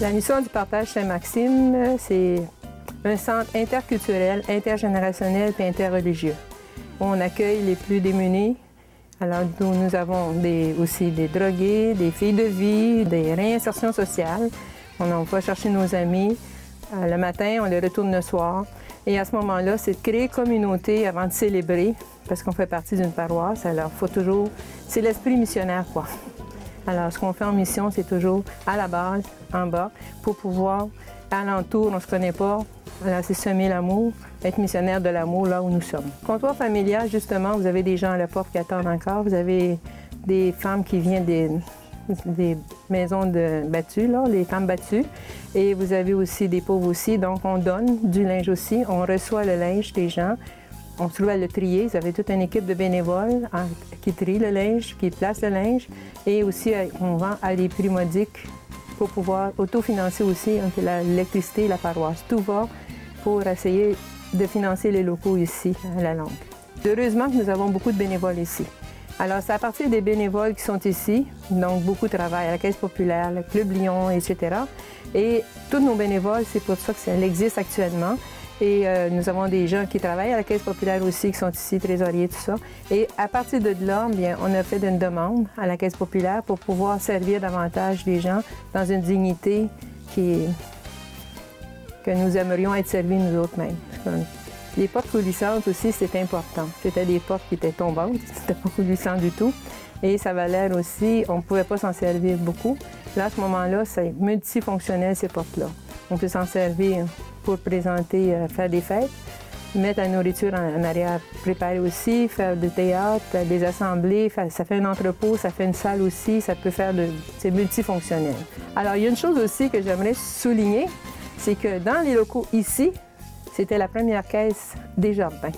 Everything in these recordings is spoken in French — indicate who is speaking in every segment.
Speaker 1: La mission du Partage Saint-Maxime, c'est un centre interculturel, intergénérationnel et interreligieux. On accueille les plus démunis. Alors, nous avons aussi des drogués, des filles de vie, des réinsertions sociales. On va chercher nos amis. Le matin, on les retourne le soir. Et à ce moment-là, c'est de créer communauté avant de célébrer, parce qu'on fait partie d'une paroisse. Alors, il faut toujours... C'est l'esprit missionnaire, quoi. Alors, ce qu'on fait en mission, c'est toujours à la base, en bas, pour pouvoir, alentour, on ne se connaît pas. Alors, c'est semer l'amour, être missionnaire de l'amour là où nous sommes. Comptoir familial, justement, vous avez des gens à la porte qui attendent encore. Vous avez des femmes qui viennent des maisons battues, là, les femmes battues. Et vous avez aussi des pauvres aussi. Donc, on donne du linge aussi. On reçoit le linge des gens. On se trouve à le trier. Vous avez toute une équipe de bénévoles qui trie le linge, qui place le linge. Et aussi, on vend à des prix modiques pour pouvoir autofinancer aussi l'électricité et la paroisse. Tout va pour essayer de financer les locaux ici, à la Longue. Heureusement que nous avons beaucoup de bénévoles ici. Alors, c'est à partir des bénévoles qui sont ici, donc beaucoup travaillent à la Caisse populaire, le Club Lyon, etc. Et tous nos bénévoles, c'est pour ça qu'elle existe actuellement. Et nous avons des gens qui travaillent à la Caisse populaire aussi, qui sont ici, trésoriers, tout ça. Et à partir de là, bien, on a fait une demande à la Caisse populaire pour pouvoir servir davantage les gens dans une dignité que nous aimerions être servis nous autres mêmes. Les portes coulissantes aussi, c'était important. C'était des portes qui étaient tombantes, c'était pas coulissant du tout. Et ça valait aussi, on ne pouvait pas s'en servir beaucoup. Là, à ce moment-là, c'est multifonctionnel, ces portes-là. On peut s'en servir pour présenter, faire des fêtes, mettre la nourriture en arrière, préparer aussi, faire du théâtre, des assemblées, ça fait un entrepôt, ça fait une salle aussi, ça peut faire c'est multifonctionnel. Alors, il y a une chose aussi que j'aimerais souligner, c'est que dans les locaux ici, c'était la première caisse des jardins.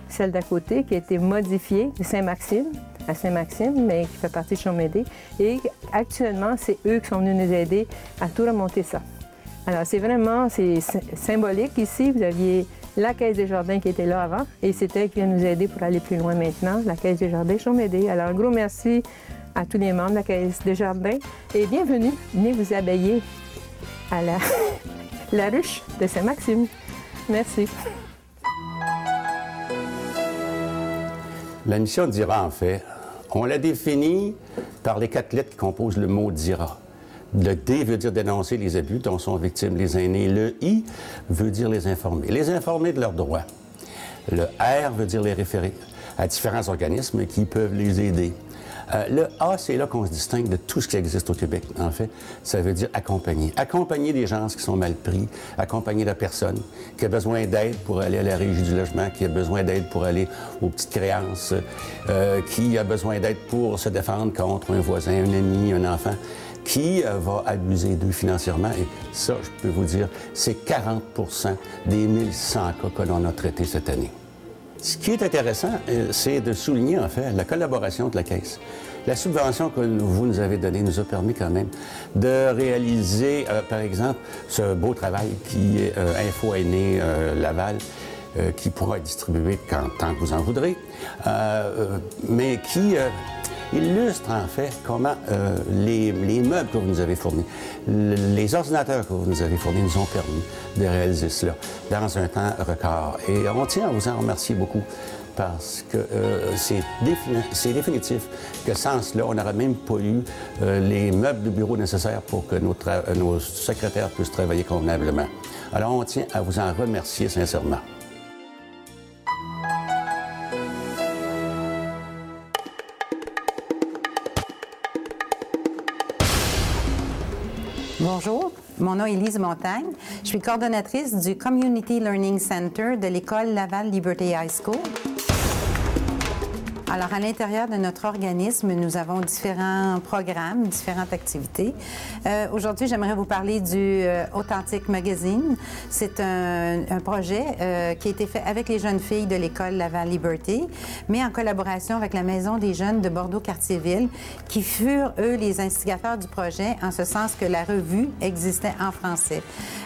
Speaker 1: Celle d'à côté qui a été modifiée de Saint-Maxime, à Saint-Maxime, mais qui fait partie de Chaumédé. Et actuellement, c'est eux qui sont venus nous aider à tout remonter ça. Alors, c'est vraiment symbolique ici. Vous aviez la Caisse des Jardins qui était là avant et c'est elle qui vient nous aider pour aller plus loin maintenant, la Caisse des Jardins Chaumédé. Alors, un gros merci à tous les membres de la Caisse des Jardins et bienvenue. Venez vous abbayer à la ruche de Saint-Maxime. Merci.
Speaker 2: La mission d'IRA, en fait, on l'a définie par les 4 lettres qui composent le mot d'IRA. Le D veut dire dénoncer les abus dont sont victimes les aînés. Le I veut dire les informer de leurs droits. Le R veut dire les référer à différents organismes qui peuvent les aider. Le A, c'est là qu'on se distingue de tout ce qui existe au Québec, en fait. Ça veut dire accompagner. Accompagner des gens qui sont mal pris, accompagner la personne qui a besoin d'aide pour aller à la régie du logement, qui a besoin d'aide pour aller aux petites créances, qui a besoin d'aide pour se défendre contre un voisin, un ami, un enfant, qui va abuser d'eux financièrement. Et ça, je peux vous dire, c'est 40 des 1100 cas que l'on a traités cette année. Ce qui est intéressant, c'est de souligner, en fait, la collaboration de la Caisse. La subvention que vous nous avez donnée nous a permis quand même de réaliser, par exemple, ce beau travail qui est Info Aînés Laval, qui pourra être distribué tant que vous en voudrez, mais qui illustre en fait comment les meubles que vous nous avez fournis, les ordinateurs que vous nous avez fournis nous ont permis de réaliser cela dans un temps record. Et on tient à vous en remercier beaucoup parce que c'est définitif que sans cela, on n'aurait même pas eu les meubles de bureau nécessaires pour que nos secrétaires puissent travailler convenablement. Alors on tient à vous en remercier sincèrement.
Speaker 3: Bonjour, mon nom est Lise Montagne. Je suis coordonnatrice du Community Learning Center de l'école Laval Liberty High School. Alors, à l'intérieur de notre organisme, nous avons différents programmes, différentes activités. Aujourd'hui, j'aimerais vous parler du Authentic Magazine. C'est un projet qui a été fait avec les jeunes filles de l'école Laval Liberty, mais en collaboration avec la Maison des jeunes de Bordeaux-Cartierville, qui furent, eux, les instigateurs du projet, en ce sens que la revue existait en français.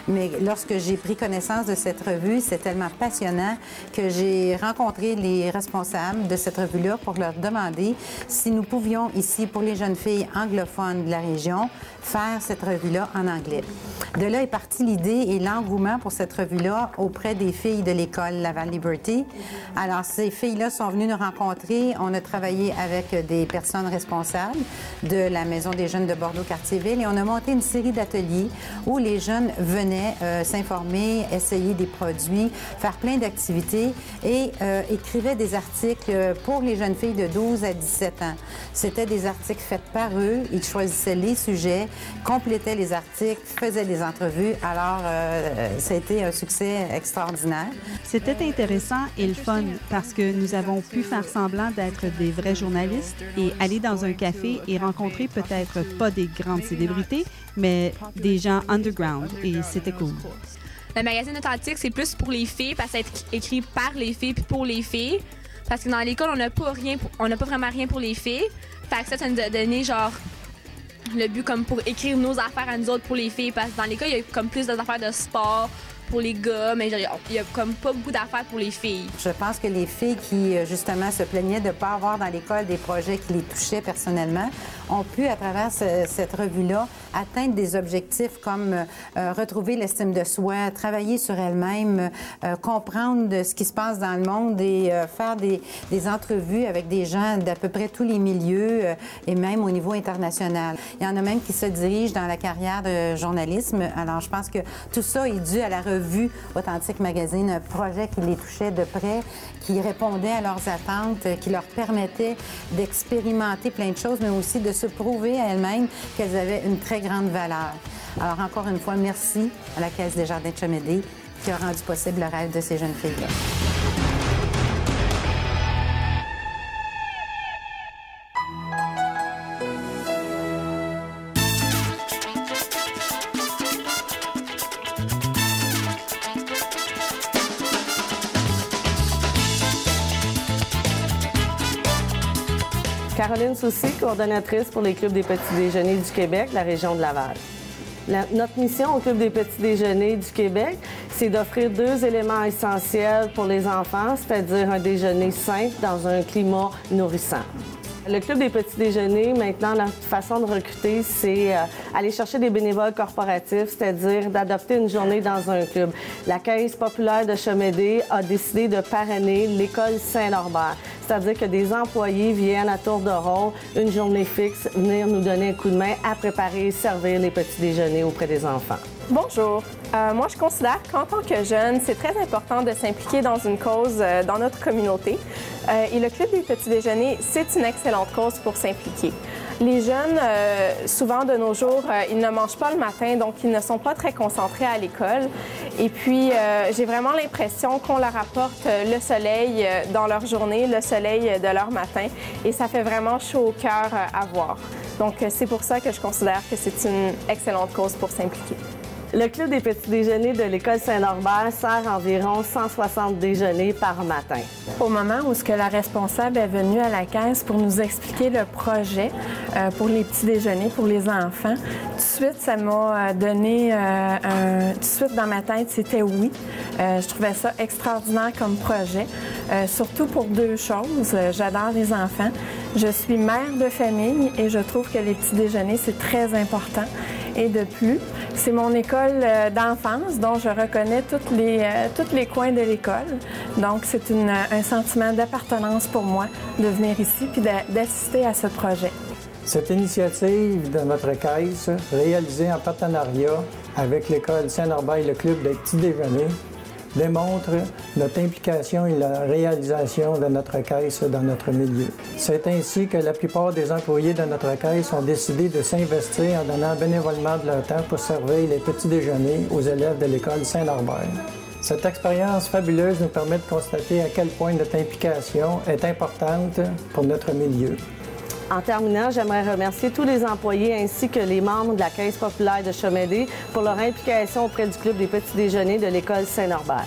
Speaker 3: Mais lorsque j'ai pris connaissance de cette revue, c'est tellement passionnant que j'ai rencontré les responsables de cette revue-là là pour leur demander si nous pouvions ici, pour les jeunes filles anglophones de la région, faire cette revue-là en anglais. De là est partie l'idée et l'engouement pour cette revue-là auprès des filles de l'école Laval Liberty. Alors, ces filles-là sont venues nous rencontrer. On a travaillé avec des personnes responsables de la Maison des jeunes de Bordeaux-Cartierville et on a monté une série d'ateliers où les jeunes venaient s'informer, essayer des produits, faire plein d'activités et écrivaient des articles pour les jeunes filles de 12 à 17 ans. C'était des articles faits par eux. Ils choisissaient les sujets, complétaient les articles, faisaient des entrevues. Alors, ça a été un succès extraordinaire.
Speaker 4: C'était intéressant et le fun parce que nous avons pu faire semblant d'être des vrais journalistes et aller dans un café et rencontrer peut-être pas des grandes célébrités, mais des gens underground et c'était cool.
Speaker 5: Le magazine authentique, c'est plus pour les filles parce que c'est écrit par les filles puis pour les filles. Parce que dans l'école, on n'a pas vraiment rien pour les filles. Fait que ça nous a donné genre le but comme pour écrire nos affaires à nous autres pour les filles. Parce que dans l'école, il y a comme plus d'affaires de sport pour les gars, mais il y a comme pas beaucoup d'affaires pour les filles.
Speaker 3: Je pense que les filles qui, justement, se plaignaient de ne pas avoir dans l'école des projets qui les touchaient personnellement ont pu, à travers cette revue-là, atteindre des objectifs comme retrouver l'estime de soi, travailler sur elles-mêmes, comprendre ce qui se passe dans le monde et faire des entrevues avec des gens d'à peu près tous les milieux et même au niveau international. Il y en a même qui se dirigent dans la carrière de journalisme. Alors, je pense que tout ça est dû à la revue Authentique Magazine, un projet qui les touchait de près, qui répondait à leurs attentes, qui leur permettait d'expérimenter plein de choses, mais aussi de se prouver à elles-mêmes qu'elles avaient une très grande valeur. Alors, encore une fois, merci à la Caisse des Jardins de Chomédé qui a rendu possible le rêve de ces jeunes filles-là.
Speaker 6: Caroline Soucy, coordonnatrice pour les clubs des petits déjeuners du Québec, la région de Laval. Notre mission au Club des petits déjeuners du Québec, c'est d'offrir 2 éléments essentiels pour les enfants, c'est-à-dire un déjeuner sain dans un climat nourrissant. Le Club des petits déjeuners, maintenant, la façon de recruter, c'est aller chercher des bénévoles corporatifs, c'est-à-dire d'adopter une journée dans un club. La Caisse populaire de Chomédé a décidé de parrainer l'école Saint-Norbert, c'est-à-dire que des employés viennent à tour de rôle, une journée fixe, venir nous donner un coup de main à préparer et servir les petits déjeuners auprès des enfants.
Speaker 7: Bonjour. Moi, je considère qu'en tant que jeune, c'est très important de s'impliquer dans une cause dans notre communauté. Et le Club des petits déjeuners, c'est une excellente cause pour s'impliquer. Les jeunes, souvent de nos jours, ils ne mangent pas le matin, donc ils ne sont pas très concentrés à l'école. Et puis, j'ai vraiment l'impression qu'on leur apporte le soleil dans leur journée, le soleil de leur matin. Et ça fait vraiment chaud au cœur à voir. Donc, c'est pour ça que je considère que c'est une excellente cause pour s'impliquer.
Speaker 6: Le Club des petits déjeuners de l'École Saint-Norbert sert environ 160 déjeuners par matin.
Speaker 7: Au moment où la responsable est venue à la caisse pour nous expliquer le projet pour les petits déjeuners pour les enfants, tout de suite, ça m'a donné tout de suite dans ma tête, c'était oui. Je trouvais ça extraordinaire comme projet, surtout pour 2 choses. J'adore les enfants. Je suis mère de famille et je trouve que les petits déjeuners, c'est très important. Et de plus, c'est mon école d'enfance, dont je reconnais tous les coins de l'école. Donc, c'est un sentiment d'appartenance pour moi de venir ici puis d'assister à ce projet.
Speaker 8: Cette initiative de notre caisse, réalisée en partenariat avec l'École Saint-Norbert et le Club des petits déjeuners, démontre notre implication et la réalisation de notre caisse dans notre milieu. C'est ainsi que la plupart des employés de notre caisse ont décidé de s'investir en donnant bénévolement de leur temps pour servir les petits déjeuners aux élèves de l'École Saint-Norbert. Cette expérience fabuleuse nous permet de constater à quel point notre implication est importante pour notre milieu.
Speaker 6: En terminant, j'aimerais remercier tous les employés ainsi que les membres de la Caisse populaire de Chomédé pour leur implication auprès du Club des petits déjeuners de l'École Saint-Norbert.